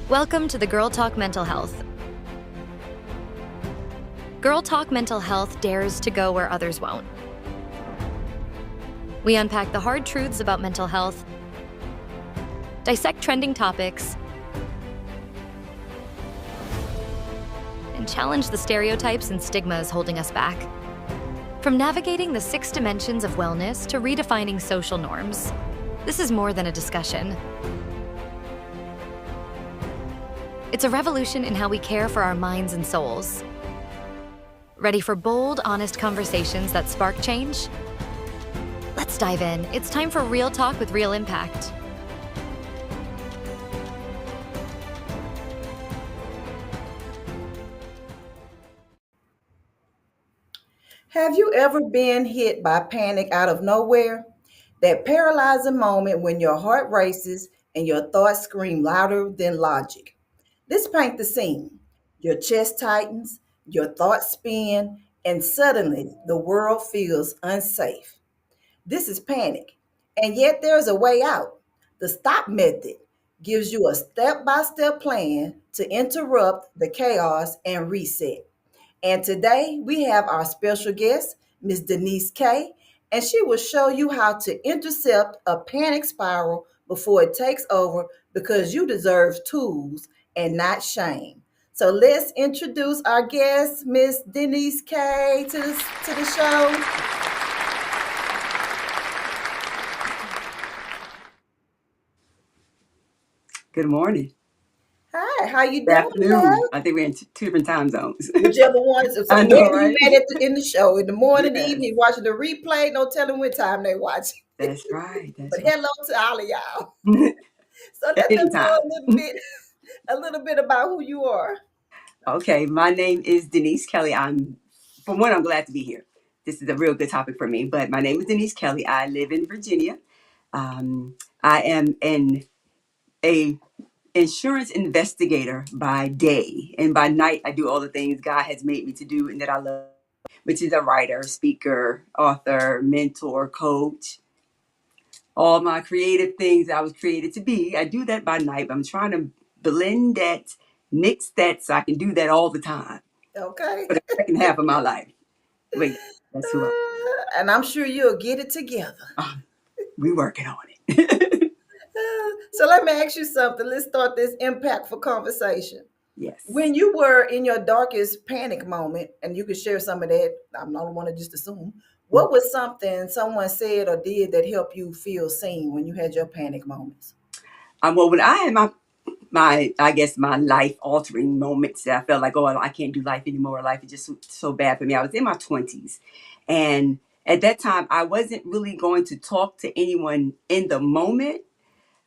Welcome to the Girl Talk Mental Health. Girl Talk Mental Health dares to go where others won't. We unpack the hard truths about mental health, dissect trending topics, and challenge the stereotypes and stigmas holding us back. From navigating the 6 dimensions of wellness to redefining social norms, this is more than a discussion. It's a revolution in how we care for our minds and souls. Ready for bold, honest conversations that spark change? Let's dive in. It's time for real talk with real impact. Have you ever been hit by panic out of nowhere? That paralyzing moment when your heart races and your thoughts scream louder than logic. Let's paint the scene. Your chest tightens, your thoughts spin, and suddenly the world feels unsafe. This is panic. And yet there's a way out. The stop method gives you a step by step plan to interrupt the chaos and reset. And today we have our special guest, Miss Denise K, and she will show you how to intercept a panic spiral before it takes over because you deserve tools and not shame. So let's introduce our guest, Miss Denise K, to the show. Good morning. Hi, how you Good doing, afternoon. love? I think we're in two different time zones. Whichever one. So I know, wherever you right? at in the show, in the morning, the Yes, evening, watching the replay, no telling what time they watch. that's right. But That's hello to all of y'all. right. So At let any them know time. a little bit about who you are. Okay, my name is Denise Kelley. For one, I'm glad to be here. This is a real good topic for me. But my name is Denise Kelley. I live in Virginia. Um, I am a insurance investigator by day, and by night I do all the things God has made me to do and that I love, which is a writer, speaker, author, mentor, coach. All my creative things I was created to be. I do that by night, but I'm trying to blend that, mix that so I can do that all the time Okay. for the second half of my life. Wait, that's who I And I'm sure you'll get it together. am. We working on it. So let me ask you something. Let's start this impactful conversation. Yes. When you were in your darkest panic moment, and you could share some of that, I'm not want to just assume, what was something someone said or did that helped you feel seen when you had your panic moments? Well, when I had my I guess my life altering moments that I felt like, oh, I can't do life anymore. Life is just so bad for me. I was in my 20s, and at that time I wasn't really going to talk to anyone in the moment.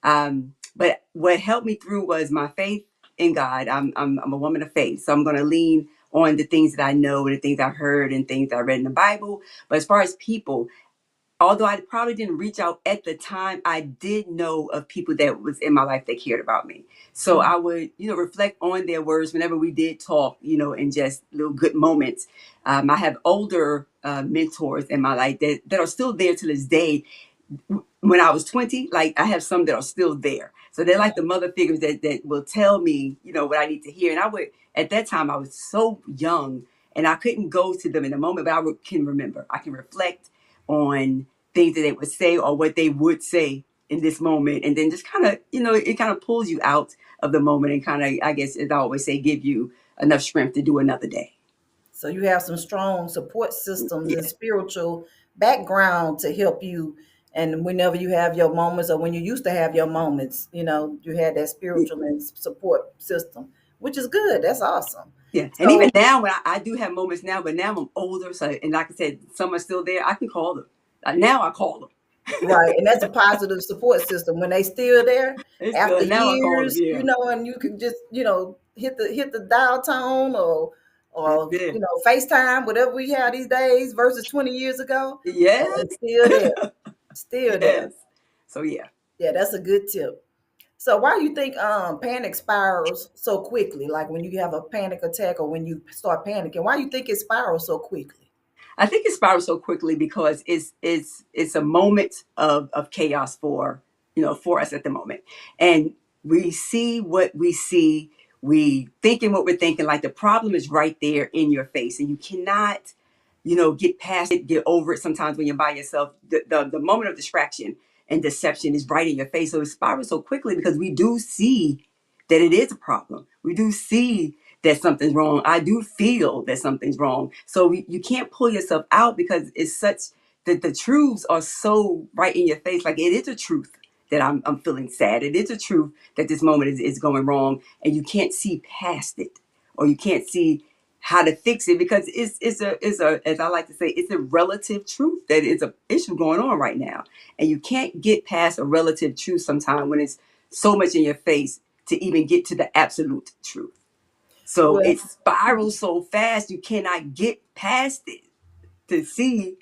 But what helped me through was my faith in God. I'm a woman of faith, so I'm going to lean on the things that I know and the things I've heard and things that I read in the Bible. But as far as people, although I probably didn't reach out at the time, I did know of people that was in my life that cared about me. So I would, reflect on their words whenever we did talk, in just little good moments. I have older mentors in my life that are still there to this day. When I was 20, like I have some that are still there. So they're like the mother figures that will tell me, what I need to hear. And at that time, I was so young and I couldn't go to them in the moment, but can remember. I can reflect on things that they would say or what they would say in this moment. And then just kind of, it kind of pulls you out of the moment and kind of, I guess, as I always say, give you enough strength to do another day. So you have some strong support systems and Yeah. spiritual background to help you. And whenever you have your moments, or when you used to have your moments, you had that spiritual and support system, which is good. That's awesome. Yeah. And So, even now, when I do have moments now, but now I'm older. So, and like I said, someone's still there, I can call them. Now I call them. right. And that's a positive support system. When they still there It's after good. Now I call them. years, Yeah. and you can just, hit the dial tone That's or it. FaceTime, whatever we have these days versus 20 years ago. And Yes. it's still there. Still there. Yes. So, yeah. Yeah, that's a good tip. So why do you think panic spirals so quickly? Like when you have a panic attack or when you start panicking, why do you think it spirals so quickly? I think it spirals so quickly because it's a moment of chaos for us at the moment. And We see what we see. We thinking what we're thinking. Like the problem is right there in your face, and you cannot, get past it, get over it. Sometimes when you're by yourself, the moment of distraction and deception is right in your face. So it spirals so quickly because we do see that it is a problem. We do see that something's wrong. I do feel that something's wrong. So you can't pull yourself out because it's such that the truths are so right in your face. Like it is a truth that I'm feeling sad. It is a truth that this moment is going wrong, and you can't see past it, or you can't see how to fix it because it's a as I like to say, it's a relative truth that is a issue going on right now, and you can't get past a relative truth sometimes when it's so much in your face to even get to the absolute truth. So Well, it spirals so fast you cannot get past it to see,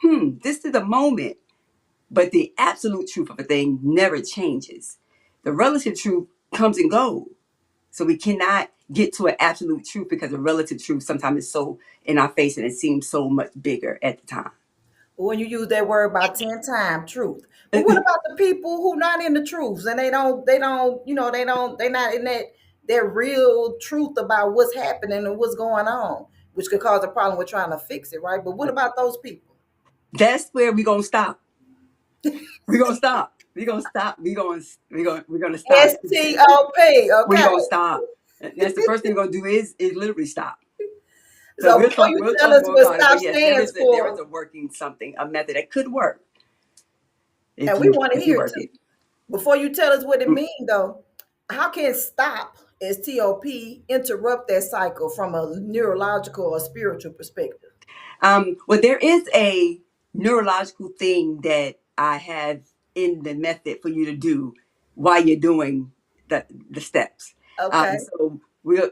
this is the moment. But the absolute truth of a thing never changes. The relative truth comes and goes. So we cannot get to an absolute truth because the relative truth sometimes is so in our face and it seems so much bigger at the time. when you use that word about 10 times truth. But what about the people who not in the truths and they not in that real truth about what's happening and what's going on, which could cause a problem with trying to fix it, right? But what about those people? That's where we're gonna stop. We're gonna stop. We're gonna stop. We're gonna stop. STOP, We're okay. gonna stop. And that's the first thing we're gonna do is literally stop. So So we'll before talk you we'll tell talk us more what about it. stop But yes, there stands is a for, working something, a method that could work and we want to if you hear it work too. it. Before you tell us what it means, though, how can stop, STOP, interrupt that cycle from a neurological or spiritual perspective? Well, there is a neurological thing that I have in the method for you to do while you're doing the steps. Okay. So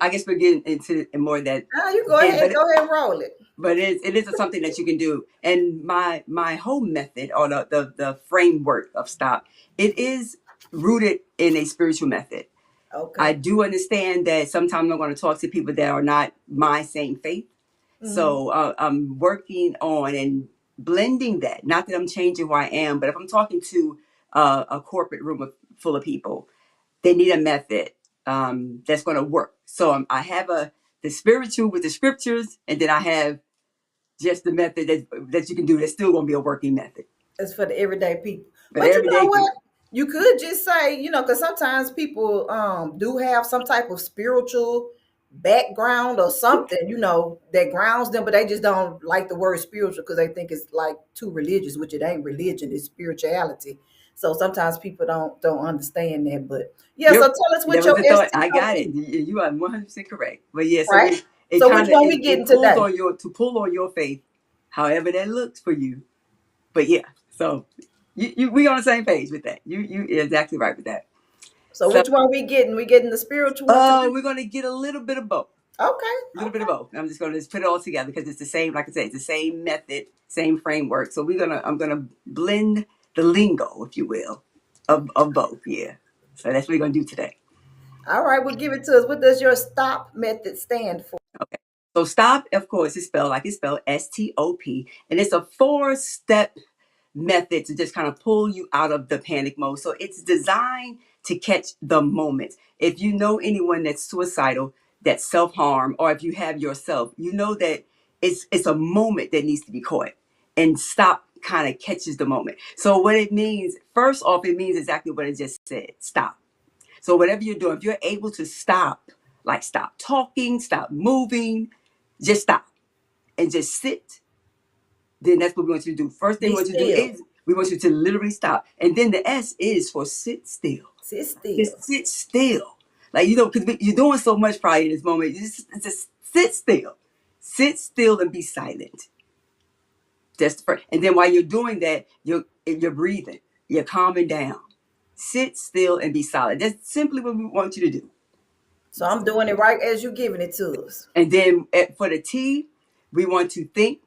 I guess we're getting into more of that Now you then, go ahead and roll it. but it is something that you can do. And my whole method or the framework of stop, it is rooted in a spiritual method. I Okay. do understand that sometimes I'm going to talk to people that are not my same faith. Hmm. So I'm working on and blending that. Not that I'm changing who I am, but if I'm talking to a corporate room full of people, they need a method that's going to work. So I have the spiritual with the scriptures, and then I have just the method that you can do. That's still going to be a working method. It's for the everyday people. But But you know everyday what? people, You could just say, because sometimes people do have some type of spiritual background or something, that grounds them, but they just don't like the word spiritual because they think it's like too religious, which it ain't religion, it's spirituality. So sometimes people don't understand that. But yeah, so yep, tell us that what was your the thought. I got it. STOP, You are 100% correct. But yeah, so right? it So which kind of one we it getting pulls today? on your faith, however that looks for you. But yeah, so we on the same page with that. You're exactly right with that. So So which one we getting? We getting the spiritual one today? we're gonna get a little bit of both. Okay, A little bit of okay. both. I'm just gonna put it all together because it's the same, like I said, it's the same method, same framework. So I'm gonna blend the lingo, if you will, of both. Yeah. So that's what we're gonna do today. All right, well, give it to us. What does your stop method stand for? Okay. So stop, of course, is spelled like it's spelled STOP, and it's a 4-step method to just kind of pull you out of the panic mode. So it's designed to catch the moment. If you know anyone that's suicidal, that's self-harm, or if you have yourself, you know that it's a moment that needs to be caught. And stop kind of catches the moment. So what it means, first off, it means exactly what it just said. Stop. So whatever you're doing, if you're able to stop, like stop talking, stop moving, just stop and just sit, then that's what we want you to do. First thing Be we want you to do still. is we want you to literally stop. And then the S is for sit still. Sit still. Just sit still. Like, because you're doing so much probably in this moment. Just sit still. Sit still and be silent. That's the first. And then while you're doing that, you're breathing. You're calming down. Sit still and be silent. That's simply what we want you to do. So I'm doing it right as you're giving it to us. And then for the T, we want to think,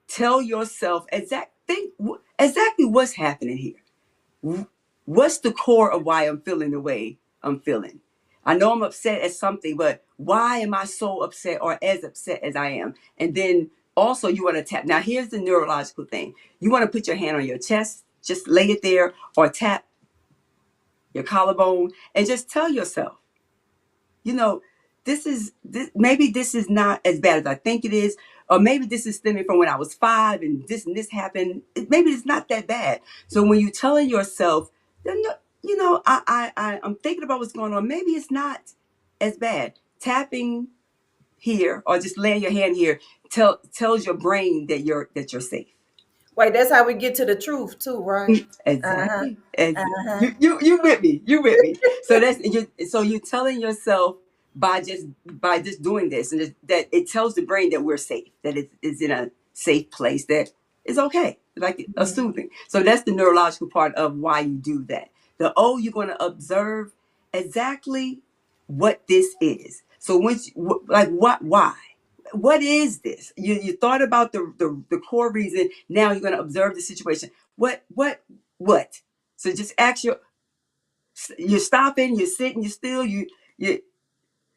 tell yourself exactly what's happening here. What's the core of why I'm feeling the way I'm feeling? I know I'm upset at something, but why am I so upset or as upset as I am? And then also you want to tap. Now here's the neurological thing. You want to put your hand on your chest, just lay it there or tap your collarbone, and just tell yourself, you know, maybe this is not as bad as I think it is, or maybe this is stemming from when I was 5 and this happened. Maybe it's not that bad. So when you're telling yourself, I'm thinking about what's going on. Maybe it's not as bad. Tapping here or just laying your hand here tells your brain that you're safe. Wait, that's how we get to the truth too, right? Uh-huh. Exactly. Uh-huh. You with me. You with me. So you're telling yourself by just doing this, and that it tells the brain that we're safe, that it's in a safe place, that it's okay, like a soothing. So that's the neurological part of why you do that. You're going to observe exactly what this is. So why? What is this? You thought about the core reason. Now you're going to observe the situation. What? So just you're stopping, you're sitting, you're still, you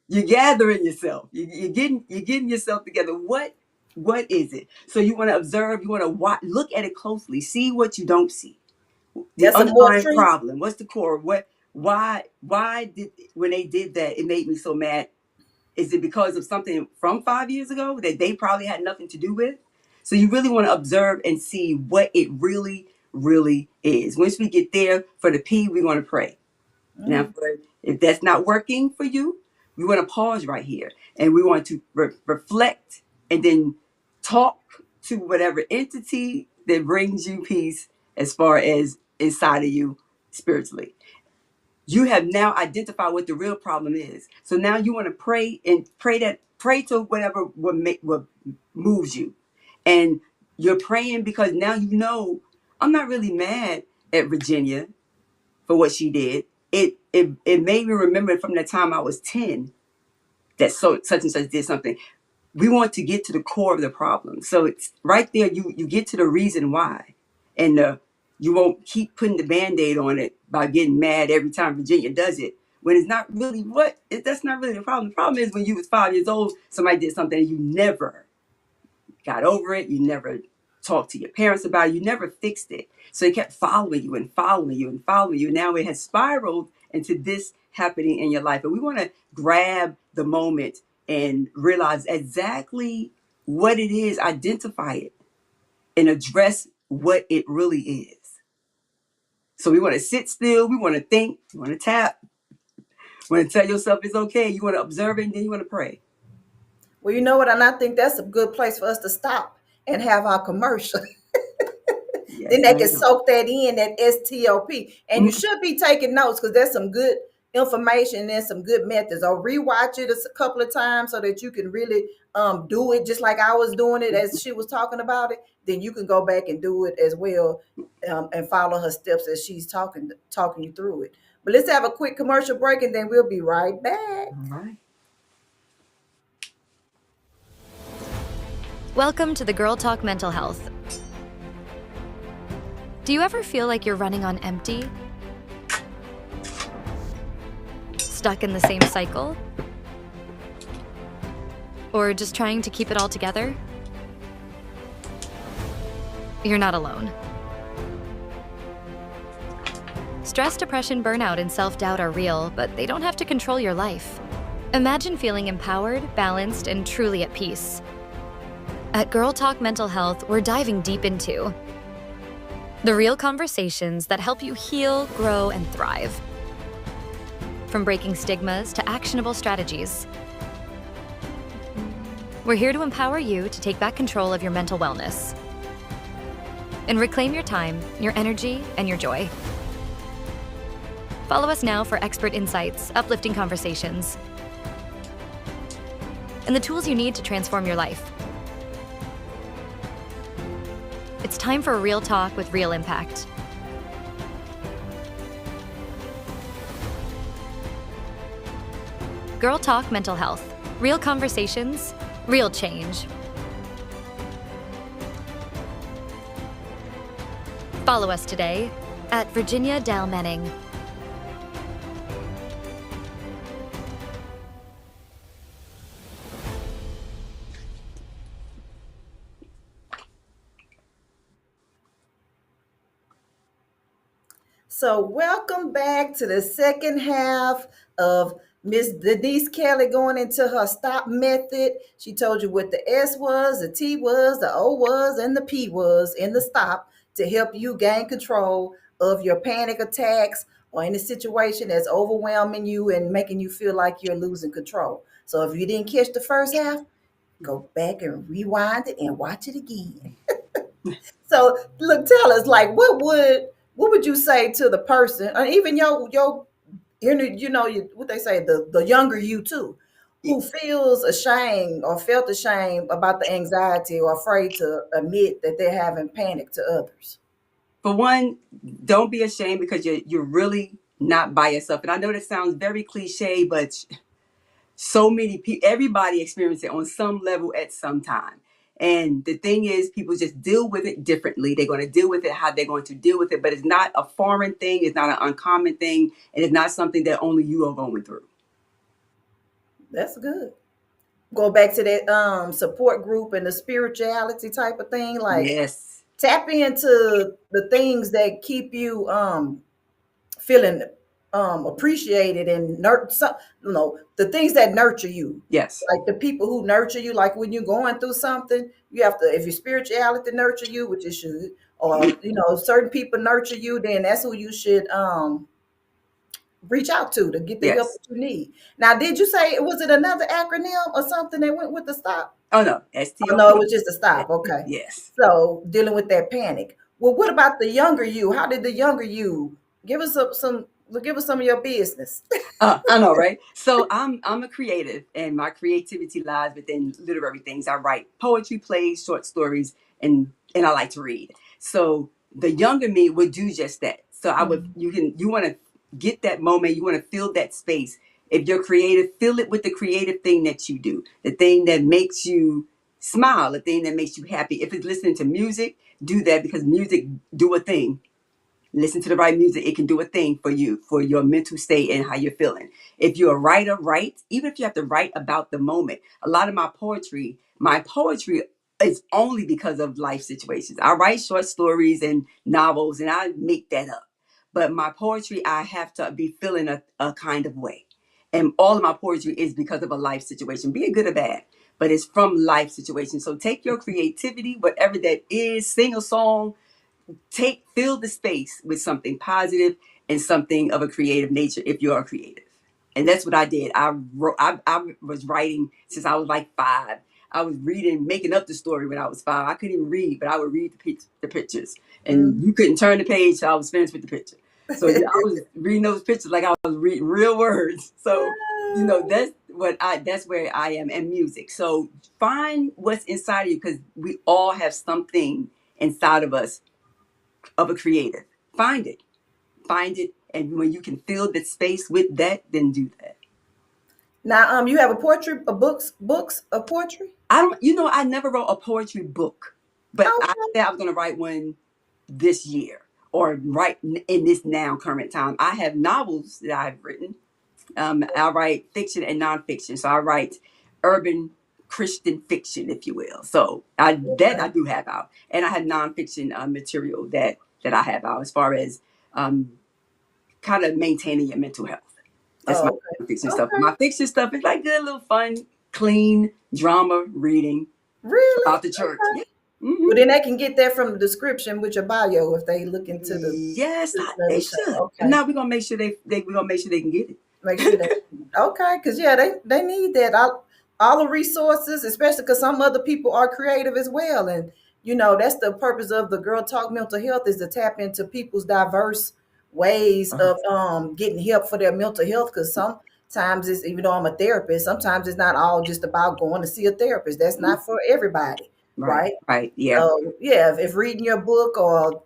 you're gathering yourself. You're getting yourself together. What is it? So you want to observe. You want to look at it closely. See what you don't see. The That's some more underlying truth. problem. What's the core? Why did when they did that it made me so mad? Is it because of something from 5 years ago that they probably had nothing to do with? So you really want to observe and see what it really, really is. Once we get there for the P, we're going to pray. Now, if that's not working for you, we want to pause right here and we want to reflect and then talk to whatever entity that brings you peace as far as inside of you spiritually. You have now identified what the real problem is. So now you want to pray to whatever what moves you. And you're praying because now I'm not really mad at Virginia for what she did. It made me remember from the time I was 10 that such and such did something. We want to get to the core of the problem. So it's right there. You get to the reason why, and you won't keep putting the Band-Aid on it by getting mad every time Virginia does it. When it's not really that's not really the problem. The problem is when you was 5 years old, somebody did something and you never got over it. You never talked to your parents about it. You never fixed it. So it kept following you and following you and following you. Now it has spiraled into this happening in your life. But we want to grab the moment and realize exactly what it is, identify it, and address what it really is. So we want to sit still. We want to think. We want to tap. We want to tell yourself it's okay. You want to observe it, and then you want to pray. Well, you know what? And I think that's a good place for us to stop and have our commercial. Then Yes, they can ma'am. soak that in, that STOP. And you should be taking notes because there's some good information and some good methods. Or rewatch it a couple of times so that you can really do it just like I was doing it as she was talking about it. Then you can go back and do it as well, and follow her steps as she's talking you through it. But let's have a quick commercial break and then we'll be right back. All right. Welcome to the Girl Talk Mental Health. Do you ever feel like you're running on empty? Stuck in the same cycle? Or just trying to keep it all together? You're not alone. Stress, depression, burnout, and self-doubt are real, but they don't have to control your life. Imagine feeling empowered, balanced, and truly at peace. At Girl Talk Mental Health, we're diving deep into the real conversations that help you heal, grow, and thrive. From breaking stigmas to actionable strategies. We're here to empower you to take back control of your mental wellness and reclaim your time, your energy, and your joy. Follow us now for expert insights, uplifting conversations, and the tools you need to transform your life. It's time for a real talk with real impact. Girl Talk Mental Health. Real conversations, real change. Follow us today at Virginia Dal Menning. So, welcome back to the second half of Miss Denise Kelley going into her stop method. She told you what the S was, the T was, the O was, and the P was in the stop to help you gain control of your panic attacks or any situation that's overwhelming you and making you feel like you're losing control. So, if you didn't catch the first half, go back and rewind it and watch it again. So look, tell us, like, what would you say to the person, or even your inner, what they say, the younger you too, who feels ashamed or felt ashamed about the anxiety or afraid to admit that they're having panic to others. For one, don't be ashamed because you're really not by yourself. And I know that sounds very cliche, but so many people, everybody experiences it on some level at some time. And the thing is, people just deal with it differently. They're going to deal with it how they're going to deal with it, but it's not a foreign thing. It's not an uncommon thing. And it's not something that only you are going through. That's good. Go back to that support group and the spirituality type of thing. Like, Yes. tap into the things that keep you feeling appreciated and the things that nurture you, Yes. like the people who nurture you, like when you're going through something, you have to, if your spirituality nurture you, which it should, or certain people nurture you, then that's who you should reach out to get the help Yes. that you need. Now, did you say, was it another acronym or something that went with the stop? Oh, no. Oh, no, it STOP. was just a stop. Okay. Yes. So dealing with that panic. Well, what about the younger you? How did the younger you give us some of your business? I know, right? So I'm a creative, and my creativity lies within literary things. I write poetry, plays, short stories, and I like to read. So the younger me would do just that. So I would you want to get that moment, you want to feel that space. If you're creative, fill it with the creative thing that you do, the thing that makes you smile, the thing that makes you happy. If it's listening to music, do that because music do a thing. Listen to the right music. It can do a thing for you, for your mental state and how you're feeling. If you're a writer, write. Even if you have to write about the moment. A lot of my poetry is only because of life situations. I write short stories and novels and I make that up. But my poetry, I have to be feeling a kind of way. And all of my poetry is because of a life situation, be it good or bad. But it's from life situations. So take your creativity, whatever that is, sing a song, fill the space with something positive and something of a creative nature if you are creative. And that's what I did. I was writing since I was like 5. I was reading, making up the story when I was 5. I couldn't even read, but I would read the pictures, and Mhm. you couldn't turn the page till I was finished with the picture. So yeah, I was reading those pictures like I was reading real words. So that's where I am. And music. So find what's inside of you, because we all have something inside of us of a creative. Find it. Find it. And when you can fill the space with that, then do that. Now, you have a portrait, a books of poetry. I never wrote a poetry book, but I Okay. said I was going to write one this year or right in this now current time. I have novels that I've written. I write fiction and nonfiction. So I write urban Christian fiction, if you will. So I do have out, and I have nonfiction material that I have out as far as um, kind of maintaining your mental health. That's my Oh, okay. fiction stuff. Okay. My fiction stuff is like good little fun, clean drama reading Really? about the church. Okay. Yeah. Hmm. Well, then they can get that from the description with your bio if they look into the Yes, description of they the show. should. And Okay. now we're gonna make sure we're gonna make sure they can get Make sure they, it. okay, because yeah, they need that. All the resources, especially because some other people are creative as well. And that's the purpose of the Girl Talk Mental Health, is to tap into people's diverse ways Uh-huh. of getting help for their mental health. Because sometimes it's, even though I'm a therapist, sometimes it's not all just about going to see a therapist. That's not for everybody, Right, right? right, yeah. So yeah, if reading your book or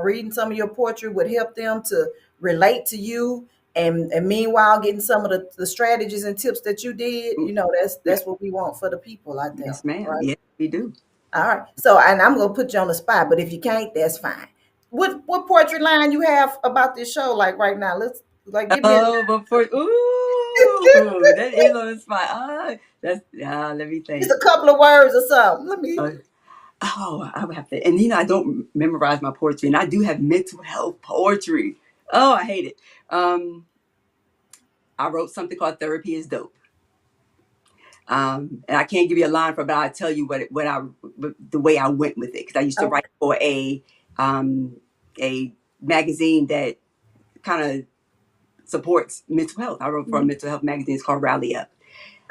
reading some of your poetry would help them to relate to you, and meanwhile getting some of the strategies and tips that you did, Mm, yeah. that's what we want for the people out there, Yes, ma'am. right? Yes, we do. All right. So, and I'm gonna put you on the spot, but if you can't, that's fine. What poetry line you have about this show, like right now? Let's, like, give me a Oh, ooh, that is on the spot. Let me just think. a couple of words or something. Let me. Oh, I would have to. And I don't memorize my poetry, and I do have mental health poetry. Oh, I hate it. I wrote something called "Therapy is Dope." And I can't give you a line for it, but I'll tell you the way I went with it, because I used to Okay. write for a magazine that kind of supports mental health. I wrote for a mental health magazine. It's called Rally Up.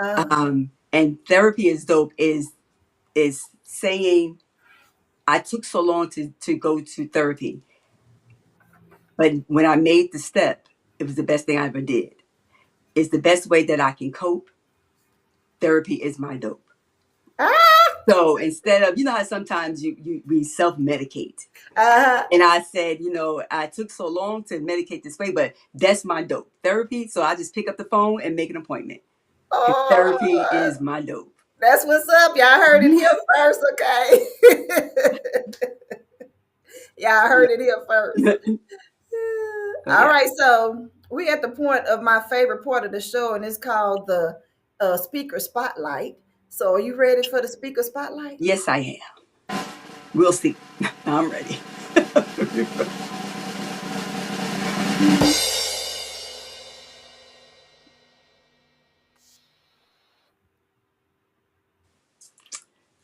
Uh, And "Therapy is Dope" is saying I took so long to go to therapy, but when I made the step, it was the best thing I ever did. It's the best way that I can cope. Therapy is my dope. ah, So instead of, how sometimes we self medicate. uh, And I said, I took so long to medicate this way, but that's my dope. Therapy. So I just pick up the phone and make an appointment, because therapy oh, is my dope. that's what's up. Y'all heard it here first, okay? Y'all heard it here first. All Okay. right, so we at the point of my favorite part of the show, and it's called the speaker spotlight. So, are you ready for the speaker spotlight? Yes, I am. We'll see. I'm ready.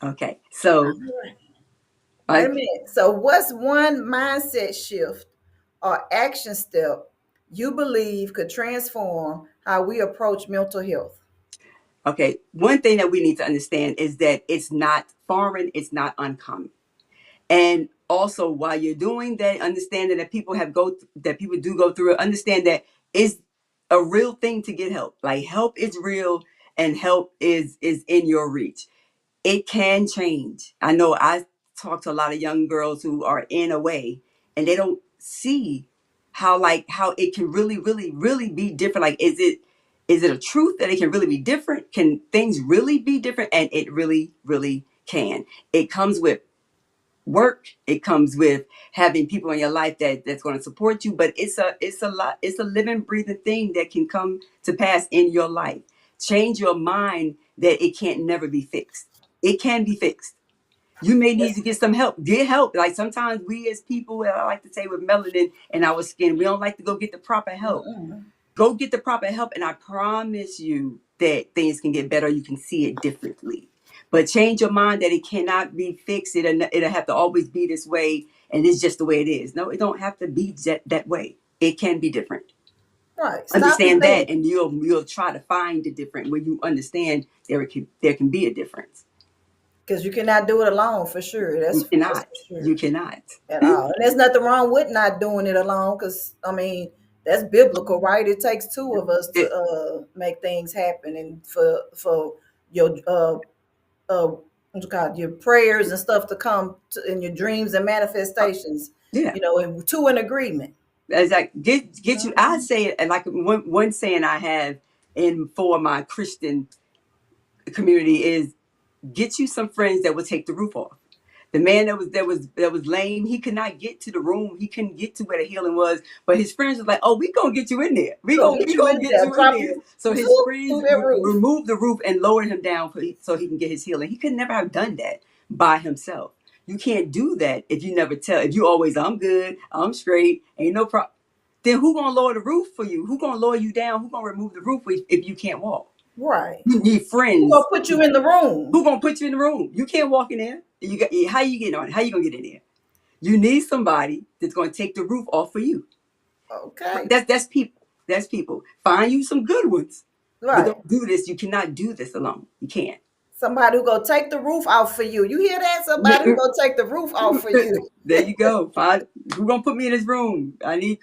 Okay. So Wait a I minute. So, what's one mindset shift or action step you believe could transform how we approach mental health? Okay, one thing that we need to understand is that it's not foreign, it's not uncommon. And also, while you're doing that, understanding that that people do go through it, understand that it's a real thing to get help. Like, help is real, and help is in your reach. It can change. I know I talk to a lot of young girls who are in a way, and they don't see how it can really, really, really be different. Like, is it a truth that it can really be different? Can things really be different? And it really, really can. It comes with work. It comes with having people in your life that's going to support you. But it's a living, breathing thing that can come to pass in your life. Change your mind that it can't never be fixed. It can be fixed. You may need to get some help. Get help. Like, sometimes we as people, I like to say, with melanin in our skin, we don't like to go get the proper help. Mm-mm. Go get the proper help, and I promise you that things can get better. You can see it differently. But change your mind that it cannot be fixed. It'll have to always be this way, and it's just the way it is. No, it don't have to be that way. It can be different. Right. Stop and Understand that, think. and you'll try to find the different when you understand there can be a difference. Because you cannot do it alone for sure. You That's cannot. for You sure. cannot. At all. And there's nothing wrong with not doing it alone, because I mean that's biblical, right? It takes two of us to It, make things happen, and for your what you call it, your prayers and stuff to come to, in your dreams and manifestations. yeah. And two in agreement. As I get you, I Mhm. say it, and like one saying I have in for my Christian community is, get you some friends that will take the roof off. The man that was lame, he could not get to the room. He couldn't get to where the healing was. But his friends was like, "Oh, we gonna get you in there. We Go gonna get we you in gonna get there, you in drop there." you So his zoom, friends through that roof. removed the roof and lowered him down so he can get his healing. He could never have done that by himself. You can't do that if you never tell. If you always, I'm good, I'm straight, ain't no problem. Then who gonna lower the roof for you? Who gonna lower you down? Who gonna remove the roof if you can't walk? Right. You need Who gonna friends. put you in the room? Who gonna put you in the room? You can't walk in there. How you getting on? How you gonna get in there? You need somebody that's gonna take the roof off for you. Okay. That's people. That's people. Find you some good ones, but Right. don't do this. You cannot do this alone. You can't. Somebody who gonna take the roof off for you. You hear that? Somebody who gonna take the roof off for you. There you go. Find who gonna put me in this room. I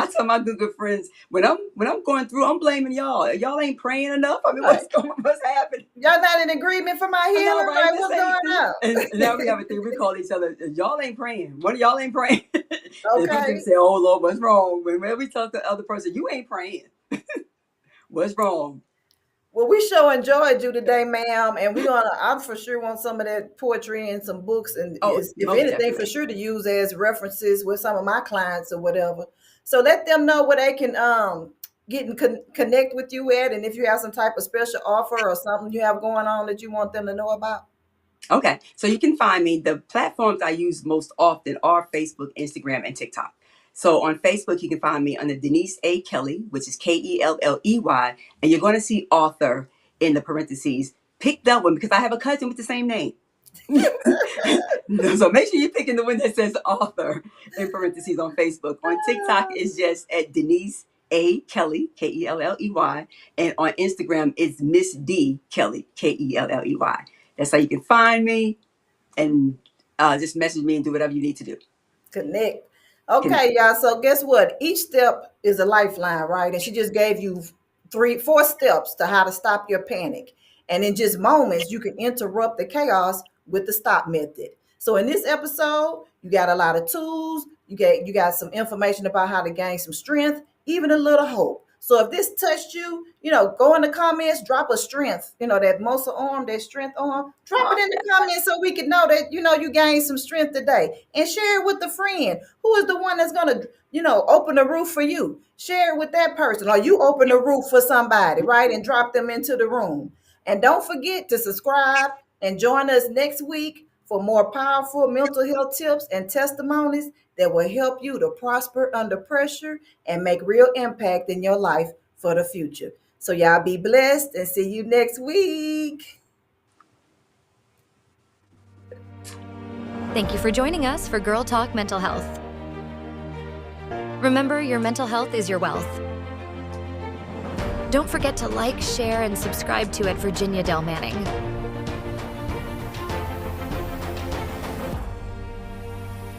tell my good friends, when I'm going through, I'm blaming y'all. Y'all ain't praying enough. I mean, Right. what's happening? Y'all not in agreement for my I know, healing? right? Like, This what's ain't going this. on? And now we have a thing. We call each other. Y'all ain't praying. One of y'all ain't praying. And people Okay. say, "Oh Lord, what's wrong?" Whenever we talk to the other person, you ain't praying. What's wrong? Well, we sure enjoyed you today, ma'am, and I for sure want some of that poetry and some books, and Oh, if most anything, for definitely. sure to use as references with some of my clients or whatever. So let them know where they can get and connect with you at, and if you have some type of special offer or something you have going on that you want them to know about. Okay, so you can find me. The platforms I use most often are Facebook, Instagram, and TikTok. So on Facebook, you can find me under Denise A. Kelley, which is Kelley, and you're going to see author in the parentheses. Pick that one because I have a cousin with the same name. So make sure you're picking the one that says author in parentheses on Facebook. On TikTok, it's just at Denise A. Kelley, Kelley, and on Instagram, it's Miss D. Kelley, Kelley. That's how you can find me, and just message me and do whatever you need to do. Connect. Okay, y'all. So guess what? Each step is a lifeline, right? And she just gave you 4 steps to how to stop your panic. And in just moments, you can interrupt the chaos with the stop method. So in this episode, you got a lot of tools. You got some information about how to gain some strength, even a little hope. So if this touched you, go in the comments, drop a strength, that muscle arm, that strength arm, drop it in the comments so we can know that, you gained some strength today. And share it with a friend. Who is the one that's going to, open the roof for you? Share it with that person. Or you open the roof for somebody, right? And drop them into the room. And don't forget to subscribe and join us next week for more powerful mental health tips and testimonies that will help you to prosper under pressure and make real impact in your life for the future. So y'all be blessed and see you next week. Thank you for joining us for Girl Talk Mental Health. Remember, your mental health is your wealth. Don't forget to like, share, and subscribe to at Virginia Del Manning.